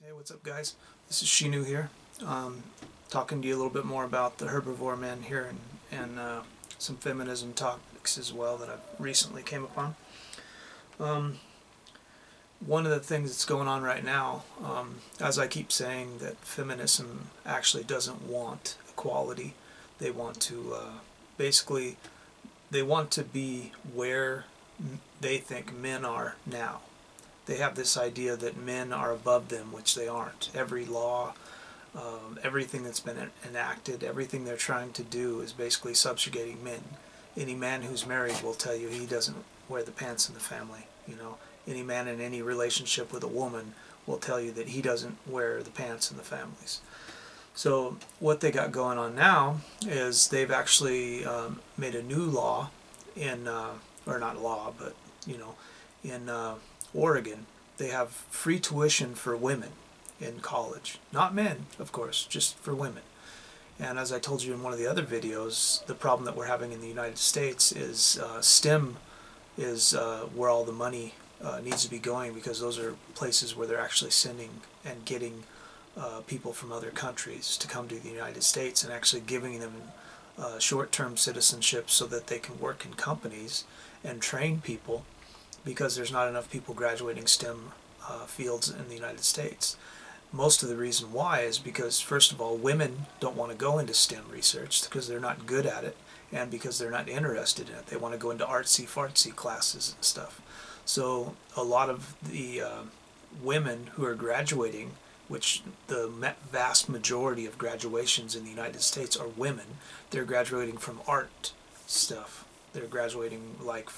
Hey, what's up guys? This is Shi-Nu here, talking to you a little bit more about the herbivore men here and some feminism topics as well that I've recently came upon. One of the things that's going on right now, as I keep saying, that feminism actually doesn't want equality. They want to, basically, they want to be where they think men are now. They have this idea that men are above them, which they aren't. Every law, everything that's been enacted, everything they're trying to do is basically subjugating men. Any man who's married will tell you he doesn't wear the pants in the family. You know, any man in any relationship with a woman will tell you that he doesn't wear the pants in the families. So what they got going on now is they've actually made a new law in, or not law, but you know, in Oregon. They have free tuition for women in college. Not men, of course, just for women. And as I told you in one of the other videos, the problem that we're having in the United States is STEM is where all the money needs to be going, because those are places where they're actually sending and getting people from other countries to come to the United States and actually giving them short-term citizenship so that they can work in companies and train people, because there's not enough people graduating STEM fields in the United States. Most of the reason why is because, first of all, women don't want to go into STEM research because they're not good at it, and because they're not interested in it. They want to go into artsy-fartsy classes and stuff. So a lot of the women who are graduating, which the vast majority of graduations in the United States are women, they're graduating from art stuff. They're graduating like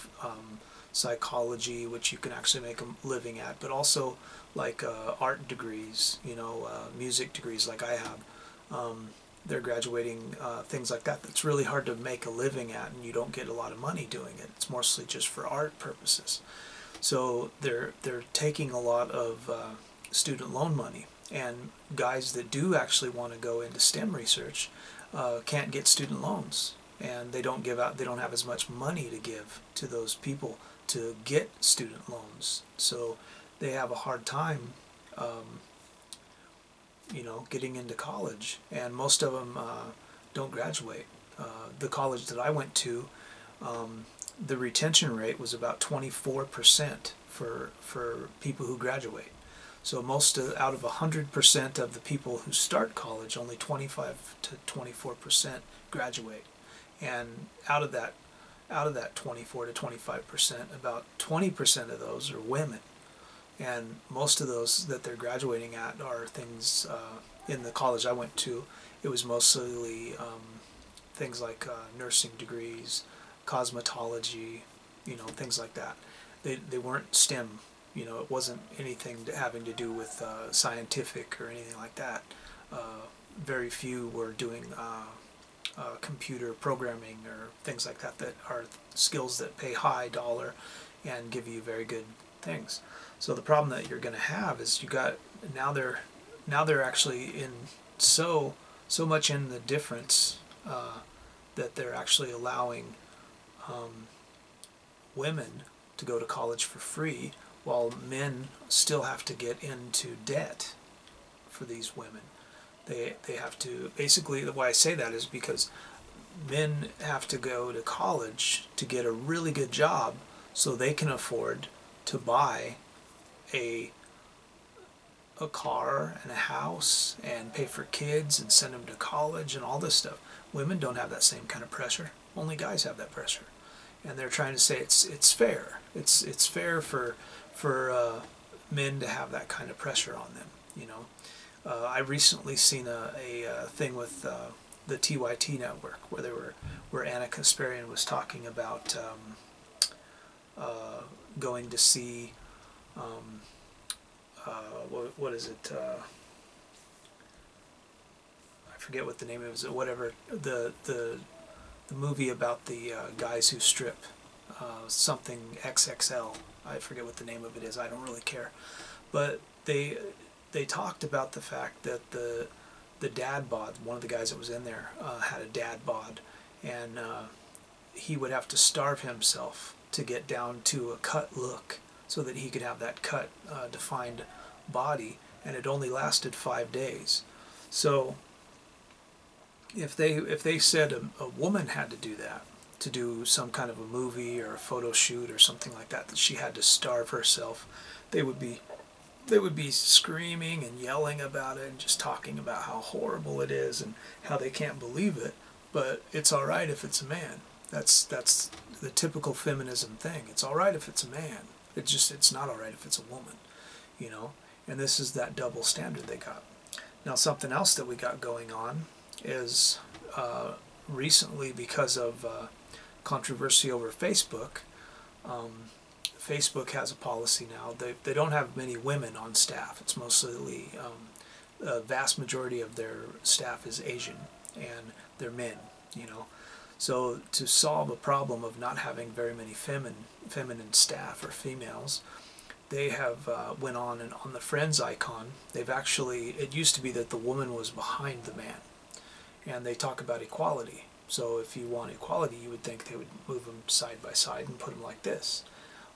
psychology, which you can actually make a living at, but also like art degrees, you know, music degrees like I have. They're graduating things like that. That's really hard to make a living at, and you don't get a lot of money doing it. It's mostly just for art purposes. So they're taking a lot of student loan money, and guys that do actually want to go into STEM research can't get student loans, and they don't have as much money to give to those people to get student loans. So they have a hard time you know, getting into college, and most of them don't graduate. The college that I went to, the retention rate was about 24% for people who graduate. So out of 100% of the people who start college, only 25 to 24% graduate. And out of that 24 to 25%, about 20% of those are women. And most of those that they're graduating at are things, in the college I went to, it was mostly things like nursing degrees, cosmetology, you know, things like that. They weren't STEM, you know, it wasn't anything having to do with scientific or anything like that. Very few were doing computer programming or things like that, that are skills that pay high dollar and give you very good things. So the problem that you're going to have is now they're actually in so much in the difference that they're actually allowing women to go to college for free, while men still have to get into debt for these women. They have to, basically, why I say that is because men have to go to college to get a really good job so they can afford to buy a car and a house and pay for kids and send them to college and all this stuff. Women don't have that same kind of pressure. Only guys have that pressure. And they're trying to say it's fair. It's fair for men to have that kind of pressure on them, you know. I recently seen a thing with the TYT network where Anna Kasparian was talking about going to see what is it? I forget what the name of it is. Whatever the movie about the guys who strip, something XXL. I forget what the name of it is. I don't really care, but they talked about the fact that the dad bod, one of the guys that was in there, had a dad bod, and he would have to starve himself to get down to a cut look so that he could have that cut, defined body, and it only lasted 5 days. So if they said a woman had to do that, to do some kind of a movie or a photo shoot or something like that, that she had to starve herself, they would be screaming and yelling about it and just talking about how horrible it is and how they can't believe it. But it's all right if it's a man. That's the typical feminism thing. It's all right if it's a man. It's not all right if it's a woman, you know. And this is that double standard they got. Now, something else that we got going on is recently, because of controversy over Facebook, Facebook has a policy now. They don't have many women on staff. It's mostly, the vast majority of their staff is Asian, and they're men, you know. So to solve a problem of not having very many feminine staff or females, they have went on, and on the Friends icon, they've actually, it used to be that the woman was behind the man, and they talk about equality. So if you want equality, you would think they would move them side by side and put them like this.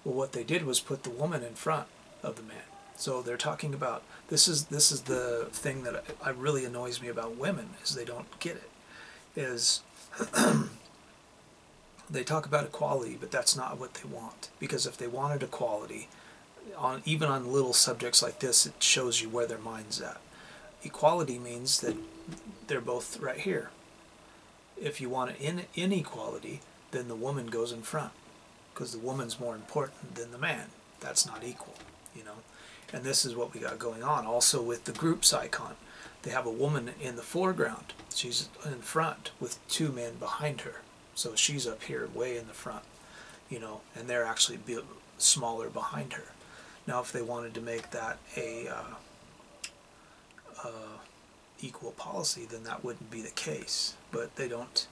Well, what they did was put the woman in front of the man. So they're talking about, this is the thing that really annoys me about women, is they don't get it, is they talk about equality, but that's not what they want. Because if they wanted equality, even on little subjects like this, it shows you where their mind's at. Equality means that they're both right here. If you want inequality, then the woman goes in front, because the woman's more important than the man. That's not equal, you know. And this is what we got going on. Also with the groups icon, they have a woman in the foreground. She's in front with 2 men behind her. So she's up here way in the front, you know, and they're actually smaller behind her. Now, if they wanted to make that a equal policy, then that wouldn't be the case. But they don't,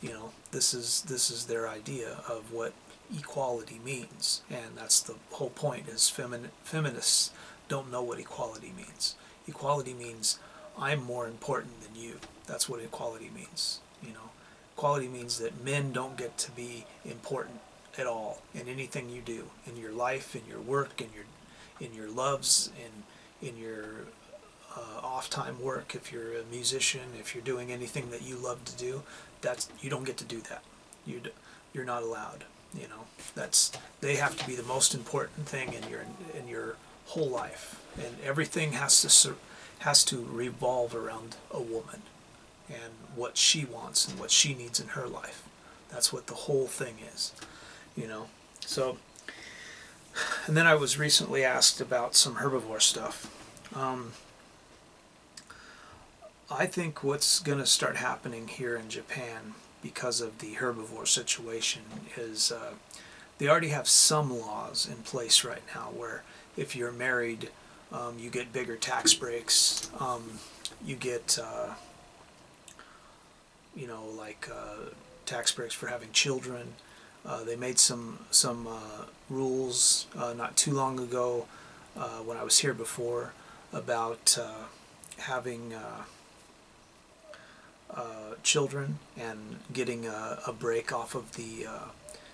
you know, this is their idea of what equality means, and that's the whole point. Is feminists don't know what equality means. Equality means I'm more important than you. That's what equality means, you know. Equality means that men don't get to be important at all in anything you do, in your life, in your work, in your loves, in your off-time work. If you're a musician, if you're doing anything that you love to do, you don't get to do that. You're not allowed. You know, they have to be the most important thing in your whole life, and everything has to revolve around a woman and what she wants and what she needs in her life. That's what the whole thing is, you know. So, and then I was recently asked about some herbivore stuff. I think what's going to start happening here in Japan, because of the herbivore situation, is they already have some laws in place right now where if you're married, you get bigger tax breaks. You get, you know, like tax breaks for having children. They made some rules not too long ago when I was here before about having children and getting a break off of the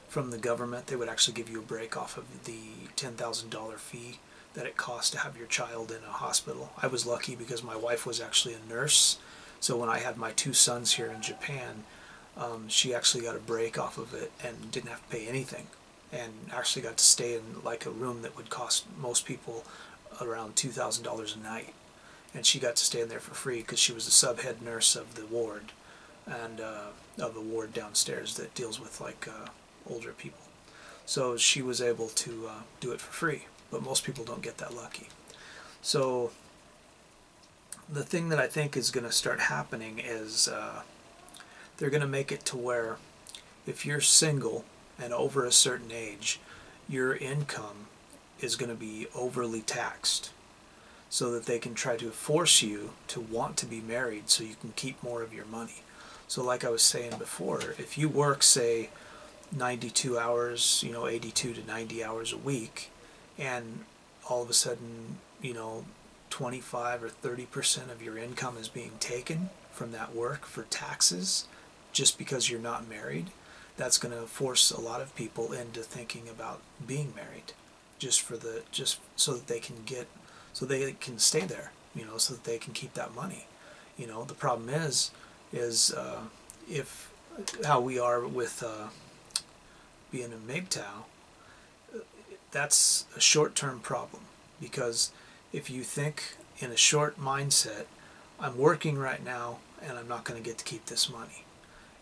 from the government. They would actually give you a break off of the $10,000 fee that it costs to have your child in a hospital. I was lucky because my wife was actually a nurse, so when I had my 2 sons here in Japan, she actually got a break off of it and didn't have to pay anything, and actually got to stay in like a room that would cost most people around $2,000 a night. And she got to stay in there for free because she was the sub-head nurse of the ward, and of a ward downstairs that deals with like older people. So she was able to do it for free, but most people don't get that lucky. So the thing that I think is going to start happening is they're going to make it to where if you're single and over a certain age, your income is going to be overly taxed, so that they can try to force you to want to be married so you can keep more of your money. So like I was saying before, if you work, say, 92 hours, you know, 82 to 90 hours a week, and all of a sudden, you know, 25 or 30% of your income is being taken from that work for taxes just because you're not married, that's going to force a lot of people into thinking about being married just so that they can get so they can stay there, so that they can keep that money. The problem is if how we are with being a MGTOW, that's a short-term problem, because if you think in a short mindset, I'm working right now and I'm not going to get to keep this money,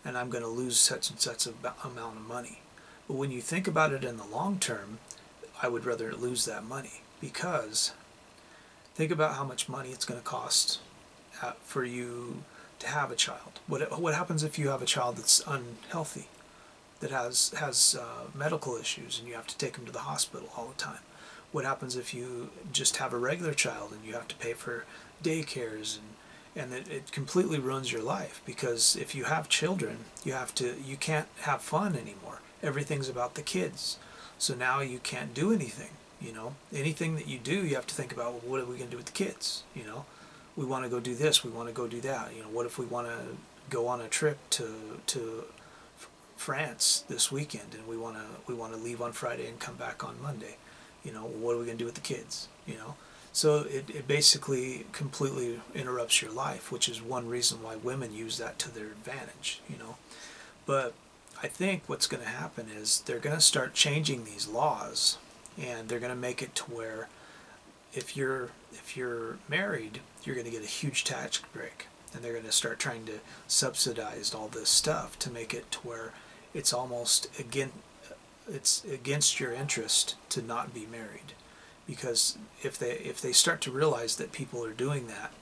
and I'm going to lose such and such amount of money. But when you think about it in the long term, I would rather lose that money, because think about how much money it's going to cost for you to have a child. What happens if you have a child that's unhealthy, that has medical issues, and you have to take them to the hospital all the time? What happens if you just have a regular child and you have to pay for daycares, and it completely ruins your life? Because if you have children, you can't have fun anymore. Everything's about the kids. So now you can't do anything. Anything that you do, you have to think about, well, what are we going to do with the kids? We want to go do this, we want to go do that. What if we want to go on a trip to France this weekend, and we want to leave on Friday and come back on Monday? What are we going to do with the kids? So it basically completely interrupts your life, which is one reason why women use that to their advantage. But I think what's going to happen is they're going to start changing these laws, and they're going to make it to where if you're married, you're going to get a huge tax break, and they're going to start trying to subsidize all this stuff to make it to where it's almost it's against your interest to not be married. Because if they start to realize that people are doing that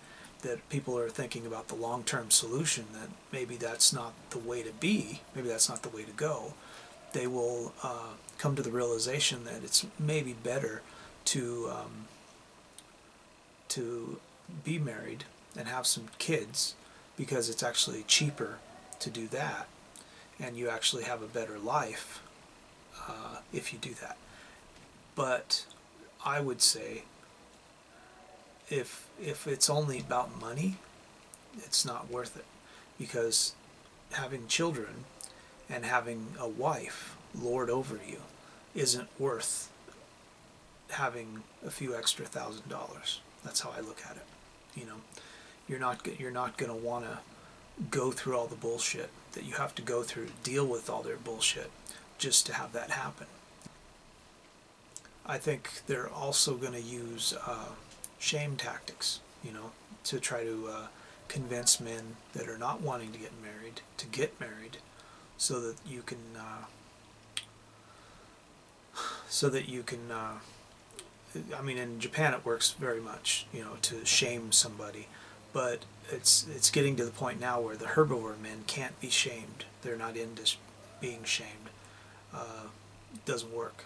people are thinking about the long-term solution, that maybe that's not the way to be, maybe that's not the way to go, they will come to the realization that it's maybe better to be married and have some kids, because it's actually cheaper to do that, and you actually have a better life if you do that. But I would say if it's only about money, it's not worth it, because having children and having a wife lord over you isn't worth having a few extra $1,000. That's how I look at it. You're not going to want to go through all the bullshit that you have to go through to deal with all their bullshit just to have that happen. I think they're also going to use shame tactics, to try to convince men that are not wanting to get married, so that you can I mean, in Japan it works very much, to shame somebody, but it's getting to the point now where the herbivore men can't be shamed. They're not into being shamed. It doesn't work,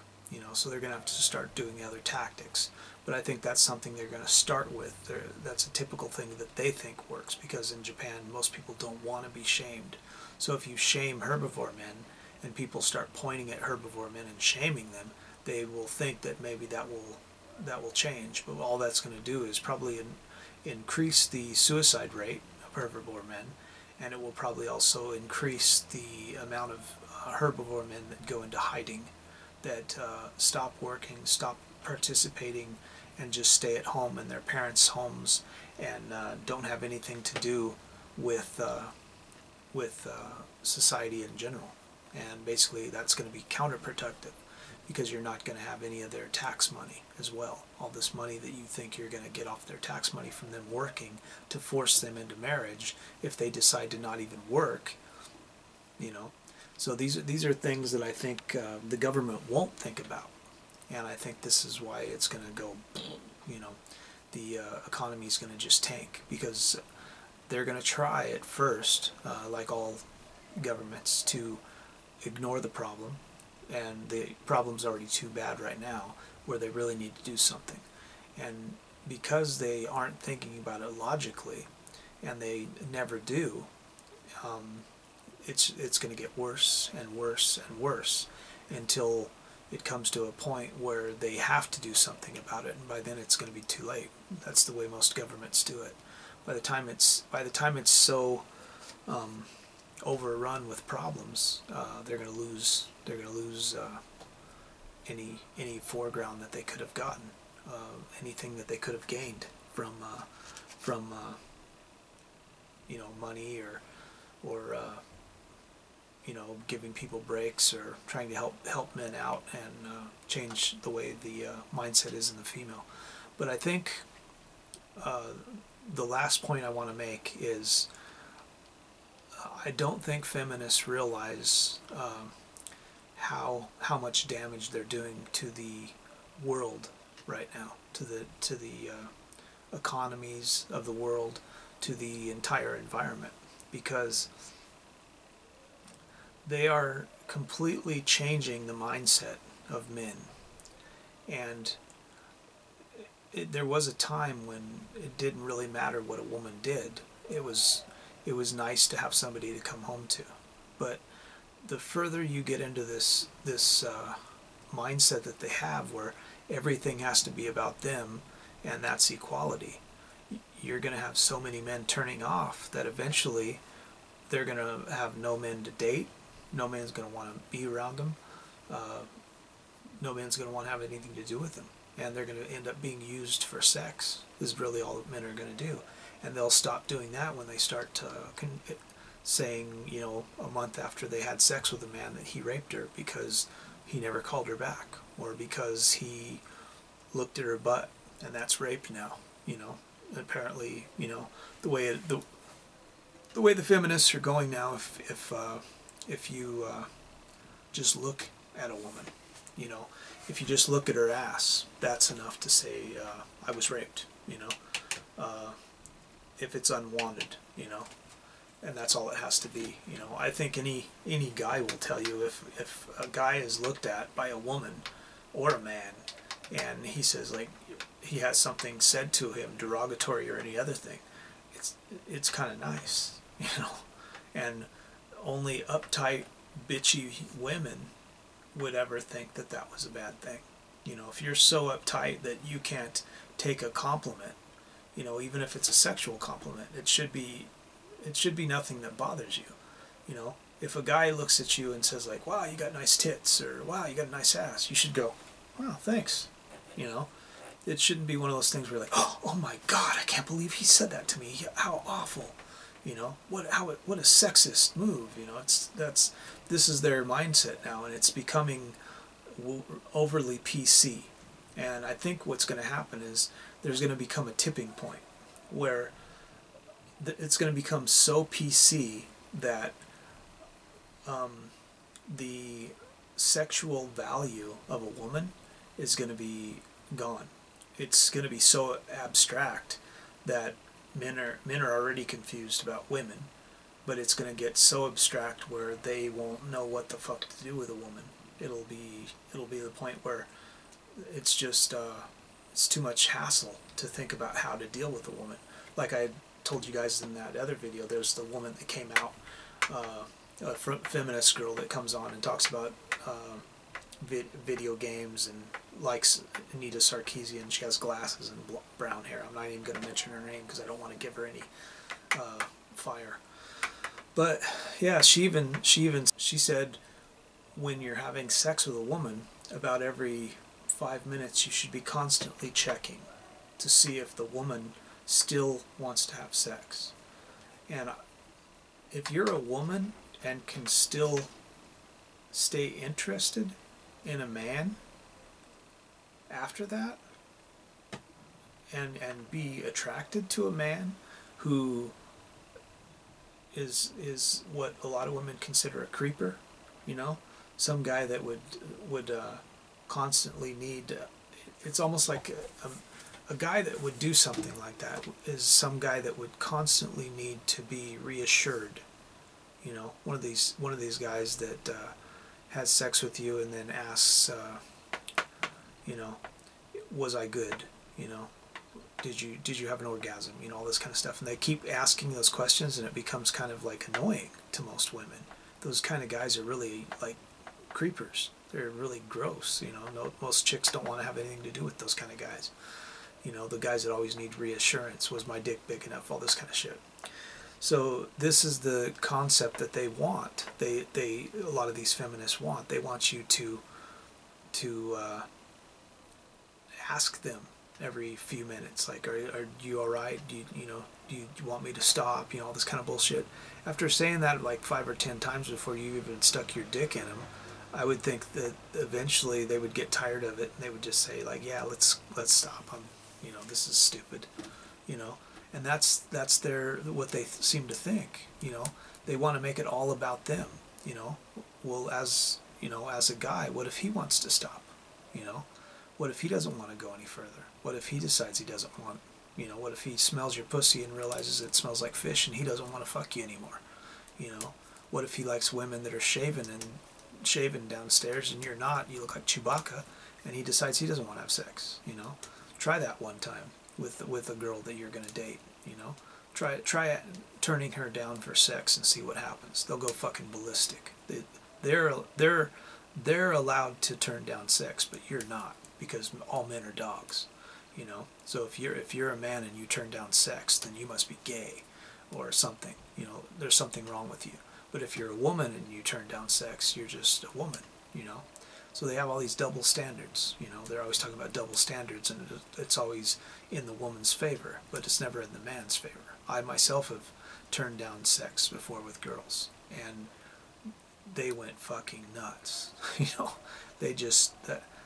so they're going to have to start doing the other tactics. But I think that's something they're going to start with. That's a typical thing that they think works, because in Japan most people don't want to be shamed. So if you shame herbivore men and people start pointing at herbivore men and shaming them, they will think that maybe that will change. But all that's going to do is probably increase the suicide rate of herbivore men, and it will probably also increase the amount of herbivore men that go into hiding, that stop working, stop participating, and just stay at home in their parents' homes, and don't have anything to do with society in general. And basically that's going to be counterproductive, because you're not going to have any of their tax money as well. All this money that you think you're going to get off their tax money from them working to force them into marriage, if they decide to not even work, So these are things that I think the government won't think about. And I think this is why it's going to go, the economy is going to just tank, because they're going to try at first, like all governments, to ignore the problem. And the problem's already too bad right now, where they really need to do something. And because they aren't thinking about it logically, and they never do, it's going to get worse and worse and worse, until it comes to a point where they have to do something about it, and by then it's going to be too late. That's the way most governments do it. By the time it's so overrun with problems, they're going to lose any foreground that they could have gotten anything that they could have gained from you know, money or you know, giving people breaks or trying to help men out and change the way the mindset is in the female. But I think the last point I want to make is I don't think feminists realize how much damage they're doing to the world right now, to the economies of the world, to the entire environment, because they are completely changing the mindset of men. And there was a time when it didn't really matter what a woman did. It was nice to have somebody to come home to. But the further you get into this mindset that they have, where everything has to be about them, and that's equality, you're going to have so many men turning off that eventually they're going to have no men to date. No man's going to want to be around them. No man's going to want to have anything to do with them. And they're going to end up being used for sex, is really all that men are going to do. And they'll stop doing that when they start saying, you know, a month after they had sex with a man, that he raped her because he never called her back, or because he looked at her butt, and that's rape now. You know, apparently, you know, the way the feminists are going now, if you just look at a woman, you know, if you just look at her ass, that's enough to say I was raped, you know, if it's unwanted, you know, and that's all it has to be. You know, I think any guy will tell you, if a guy is looked at by a woman or a man, and he says, like, he has something said to him, derogatory or any other thing, it's kind of nice, you know, and only uptight, bitchy women would ever think that that was a bad thing. You know, if you're so uptight that you can't take a compliment, you know, even if it's a sexual compliment, it should be nothing that bothers you. You know, if a guy looks at you and says, like, wow, you got nice tits, or wow, you got a nice ass, you should go, wow, thanks. You know, it shouldn't be one of those things where you're like, oh my God, I can't believe he said that to me. How awful. You know, what a sexist move. You know, this is their mindset now, and it's becoming overly PC. And I think what's going to happen is there's going to become a tipping point where it's going to become so PC that the sexual value of a woman is going to be gone. It's going to be so abstract that men are already confused about women, but it's going to get so abstract where they won't know what the fuck to do with a woman. It'll be the point where it's just it's too much hassle to think about how to deal with a woman. Like I told you guys in that other video, there's the woman that came out, a feminist girl that comes on and talks about video games and likes Anita Sarkeesian. She has glasses and brown hair. I'm not even going to mention her name because I don't want to give her any fire. But yeah, she said when you're having sex with a woman, about every 5 minutes you should be constantly checking to see if the woman still wants to have sex. And if you're a woman and can still stay interested in a man after that, and be attracted to a man who is what a lot of women consider a creeper, you know, some guy that would constantly need, it's almost like a guy that would do something like that is some guy that would constantly need to be reassured. You know, one of these guys that has sex with you and then asks, you know, was I good? You know, did you have an orgasm? You know, all this kind of stuff. And they keep asking those questions, and it becomes kind of like annoying to most women. Those kind of guys are really like creepers. They're really gross. You know, most chicks don't want to have anything to do with those kind of guys. You know, the guys that always need reassurance. Was my dick big enough? All this kind of shit. So this is the concept that they want. A lot of these feminists want. They want you to ask them every few minutes, like, are you all right? Do you want me to stop? All this kind of bullshit. After saying that like 5 or 10 times before you even stuck your dick in them, I would think that eventually they would get tired of it and they would just say like, yeah, let's stop. This is stupid. And that's what they seem to think. They want to make it all about them. Well, as a guy, what if he wants to stop? What if he doesn't want to go any further? What if he decides he doesn't want? What if he smells your pussy and realizes it smells like fish and he doesn't want to fuck you anymore? What if he likes women that are shaven downstairs and you're not? You look like Chewbacca, and he decides he doesn't want to have sex. Try that one time with a girl that you're gonna date. Try turning her down for sex and see what happens. They'll go fucking ballistic. They're allowed to turn down sex, but you're not, because all men are dogs. So if you're a man and you turn down sex, then you must be gay or something. There's something wrong with you. But if you're a woman and you turn down sex, you're just a woman. So they have all these double standards. They're always talking about double standards, and it's always in the woman's favor, but it's never in the man's favor. I myself have turned down sex before with girls, and they went fucking nuts. They just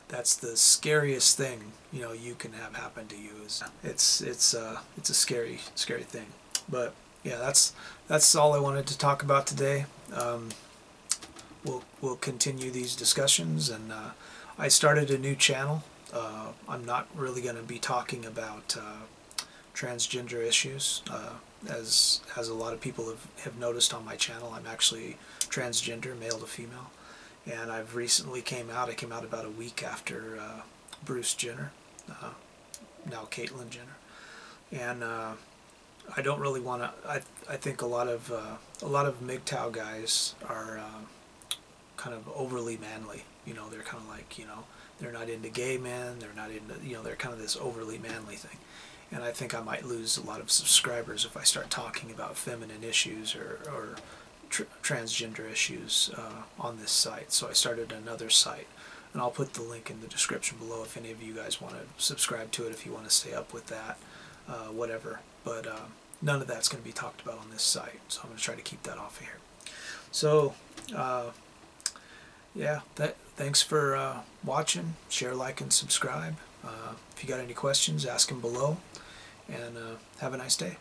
that's the scariest thing you can have happen to you. It's a scary thing. But yeah, that's all I wanted to talk about today. We'll continue these discussions, and I started a new channel. I'm not really going to be talking about transgender issues. As a lot of people have noticed on my channel, I'm actually transgender, male to female. And I've recently I came out about a week after Bruce Jenner, now Caitlyn Jenner. And I don't really want to, I think a lot of MGTOW guys are kind of overly manly. They're kind of like, they're not into gay men, they're not into, they're kind of this overly manly thing. And I think I might lose a lot of subscribers if I start talking about feminine issues or transgender issues on this site. So I started another site, and I'll put the link in the description below if any of you guys want to subscribe to it, if you want to stay up with that, whatever. But none of that's going to be talked about on this site, so I'm going to try to keep that off of here. So yeah, thanks for watching. Share, like, and subscribe. If you got any questions, ask them below, and have a nice day.